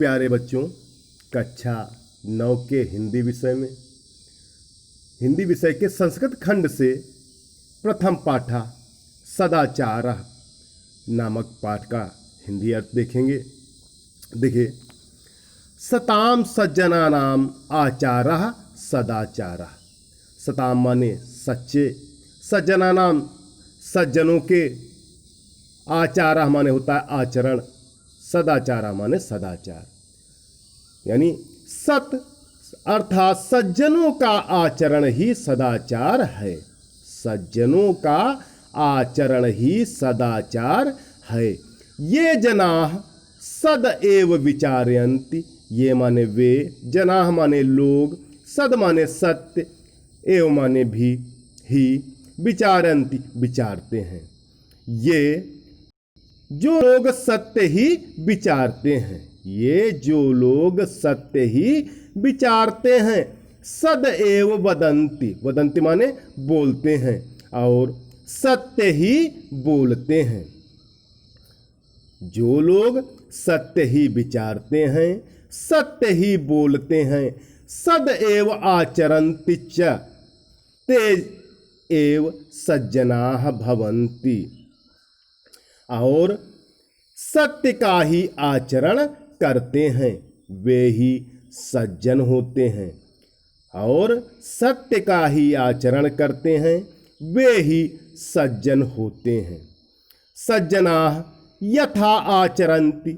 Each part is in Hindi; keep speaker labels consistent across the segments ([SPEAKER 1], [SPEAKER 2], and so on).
[SPEAKER 1] प्यारे बच्चों, कक्षा 9 के हिंदी विषय में हिंदी विषय के संस्कृत खंड से प्रथम पाठा सदाचार नामक पाठ का हिंदी अर्थ देखेंगे। देखिए, सताम सज्जनानाम आचारः सदाचारः। सताम माने सच्चे, सज्जनानाम सज्जनों के, आचारः माने होता है आचरण, सदाचार माने सदाचार, यानी सत अर्थात सज्जनों का आचरण ही सदाचार है। सज्जनों का आचरण ही सदाचार है। ये जनाः सद एव विचारयन्ति। ये माने वे, जनाः माने लोग, सद माने सत्य, एव माने भी, ही, विचारन्ति विचारते हैं। ये जो लोग सत्य ही विचारते हैं, ये जो लोग सत्य ही विचारते हैं। सद एव वदन्ति, वदन्ति माने बोलते हैं, और सत्य ही बोलते हैं। जो लोग सत्य ही विचारते हैं, सत्य ही बोलते हैं। सद एव आचरन्ति च ते एव सज्जनाः भवन्ति। और सत्य का ही आचरण करते हैं, वे ही सज्जन होते हैं। और सत्य का ही आचरण करते हैं, वे ही सज्जन होते हैं। सज्जनाः यथा आचरन्ति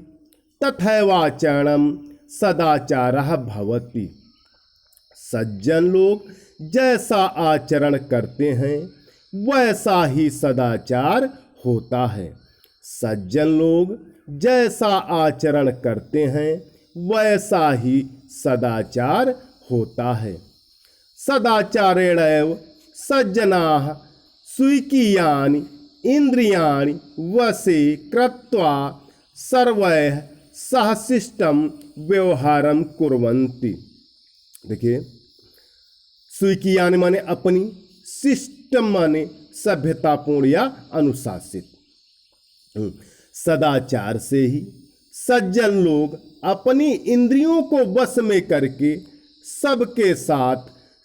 [SPEAKER 1] तथैवाचरणं सदाचारः भवति। सज्जन लोग जैसा आचरण करते हैं, वैसा ही सदाचार होता है। सज्जन लोग जैसा आचरण करते हैं, वैसा ही सदाचार होता है। सदाचारेणैव सज्जनाः स्वीकीयानि इंद्रियाणि वशे कृत्वा सर्वैः सह शिष्टं व्यवहारं कुर्वन्ति। देखिए, स्वीकीयानि माने अपनी, शिष्टम माने सभ्यतापूर्ण या अनुशासित। सदाचार से ही सज्जन लोग अपनी इंद्रियों को वश में करके सबके साथ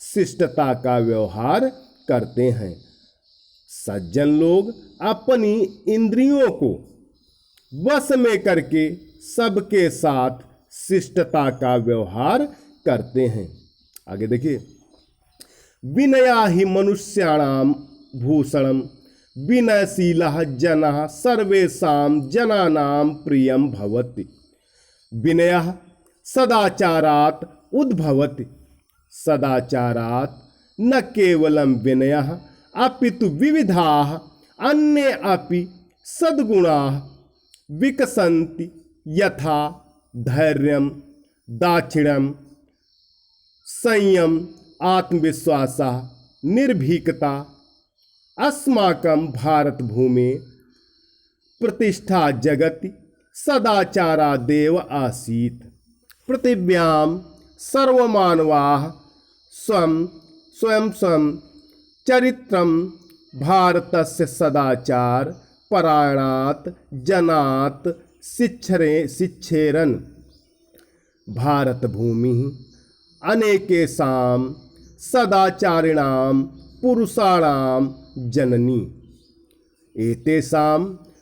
[SPEAKER 1] शिष्टता का व्यवहार करते हैं। सज्जन लोग अपनी इंद्रियों को वश में करके सबके साथ शिष्टता का व्यवहार करते हैं। आगे देखिए, विनया ही मनुष्याणाम भूषणम विनयशीलः जनः सर्वेषां जनानां प्रियं भवति। विनयः सदाचारात् उद्भवति। सदाचारात् न केवलं विनयः अपितु विविधाः अन्ये अपि सद्गुणाः विकसन्ति, यथा धैर्यं, दाक्षिण्यं, संयम, आत्मविश्वासः, निर्भीकता। अस्माकं भारत भूमि प्रतिष्ठा जगति सदाचारादेव आसीत्। पृथिव्यां सर्वमानवाः स्वयं चरित्रं भारतस्य सदाचार परायणात् जनात् शिक्षेरन्। भारत भूमि अनेकेषां सदाचारिणां पुरुषाणां जननी। एतेषां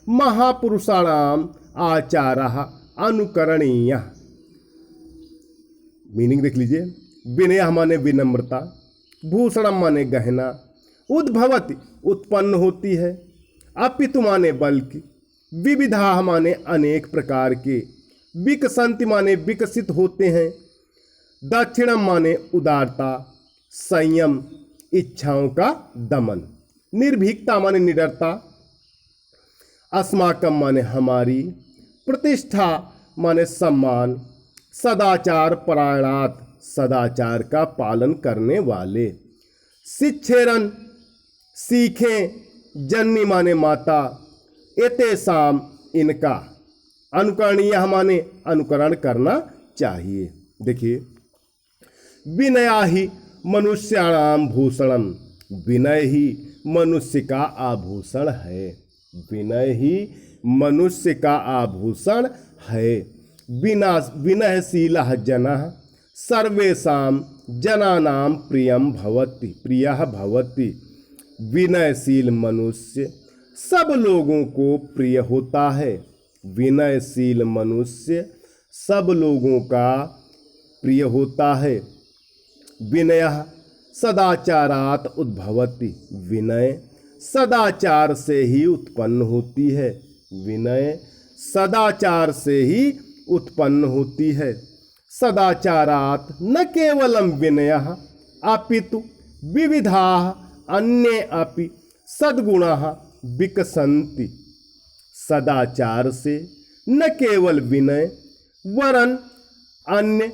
[SPEAKER 1] महापुरुषाणाम् आचारः अनुकरणीयः। मीनिंग देख लीजिए। विनय माने विनम्रता, भूषणम माने गहना, उद्भवति उत्पन्न होती है, अपितु माने बल्कि, विविधा माने अनेक प्रकार के, विकसंति माने विकसित होते हैं, दक्षिणम माने उदारता, संयम इच्छाओं का दमन, निर्भीकता माने निडरता, अस्माकम माने हमारी, प्रतिष्ठा माने सम्मान, सदाचार परायणात् सदाचार का पालन करने वाले, शिक्षेरन सीखें, जननी माने माता, एतेषाम इनका, अनुकरणीय माने अनुकरण करना चाहिए। देखिए, विनया ही मनुष्याणाम भूषणम। विनय ही मनुष्य का आभूषण है। विनय ही मनुष्य का आभूषण है। विनयशीलः जनः सर्वेषां जनानां प्रियः भवति। विनयशील मनुष्य सब लोगों को प्रिय होता है। विनयशील मनुष्य सब लोगों का प्रिय होता है। विनयः सदाचारात् उद्भवति। विनय सदाचार से ही उत्पन्न होती है। विनय सदाचार से ही उत्पन्न होती है। सदाचारात् न केवलं विनयः अपितु विविधाः अन्ये अपि सद्गुणाः विकसन्ति। सदाचार से न केवल विनय वरन अन्य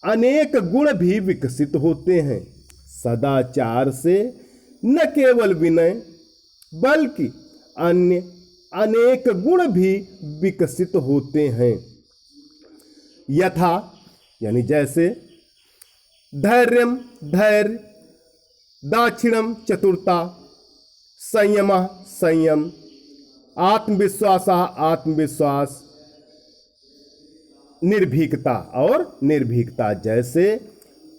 [SPEAKER 1] अनेक गुण भी विकसित होते हैं। सदाचार से न केवल विनय बल्कि अन्य अनेक गुण भी विकसित होते हैं। यथा यानी जैसे धैर्यम धैर्य, दाक्षिण्यम चतुरता, संयमः संयम, आत्मविश्वासः आत्मविश्वास, निर्भीकता और निर्भीकता। जैसे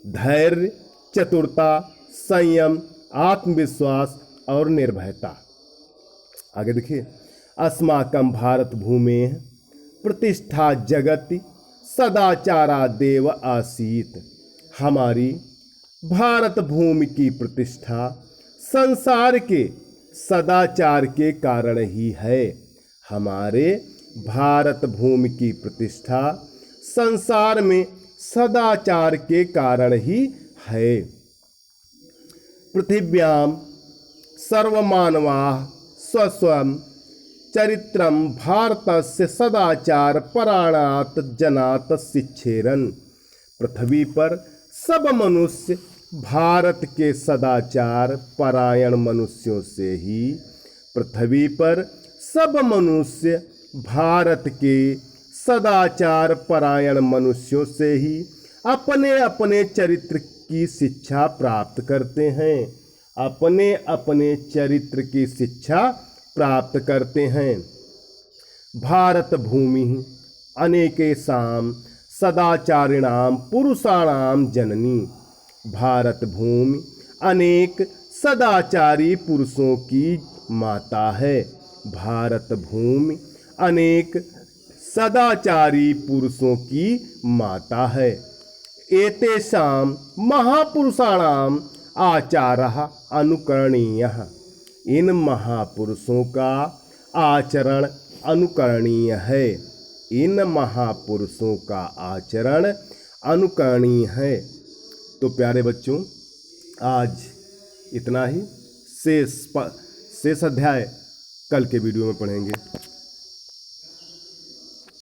[SPEAKER 1] धैर्य, चतुरता, संयम, आत्मविश्वास और निर्भयता। आगे देखिए, अस्माकं भारत भूमेः प्रतिष्ठा जगति सदाचारादेव आसीत्। हमारी भारत भूमि की प्रतिष्ठा संसार के सदाचार के कारण ही है। हमारे भारत भूमि की प्रतिष्ठा संसार में सदाचार के कारण ही है। पृथिव्यां सर्वमानवाः स्वस्वं चरित्रं भारतस्य सदाचार परायणात् जनात् शिक्षेरन्। पृथ्वी पर सब मनुष्य भारत के सदाचार परायण मनुष्यों से ही, पृथ्वी पर सब मनुष्य भारत के सदाचार परायण मनुष्यों से ही अपने अपने चरित्र की शिक्षा प्राप्त करते हैं। अपने अपने चरित्र की शिक्षा प्राप्त करते हैं। भारत भूमि अनेकेषां सदाचारिणां पुरुषाणां जननी। भारत भूमि अनेक सदाचारी पुरुषों की माता है। भारत भूमि अनेक सदाचारी पुरुषों की माता है। एतेषां महापुरुषाणां आचारः अनुकरणीयः। इन महापुरुषों का आचरण अनुकरणीय है। इन महापुरुषों का आचरण अनुकरणीय है। तो प्यारे बच्चों, आज इतना ही। शेष अध्याय कल के वीडियो में पढ़ेंगे।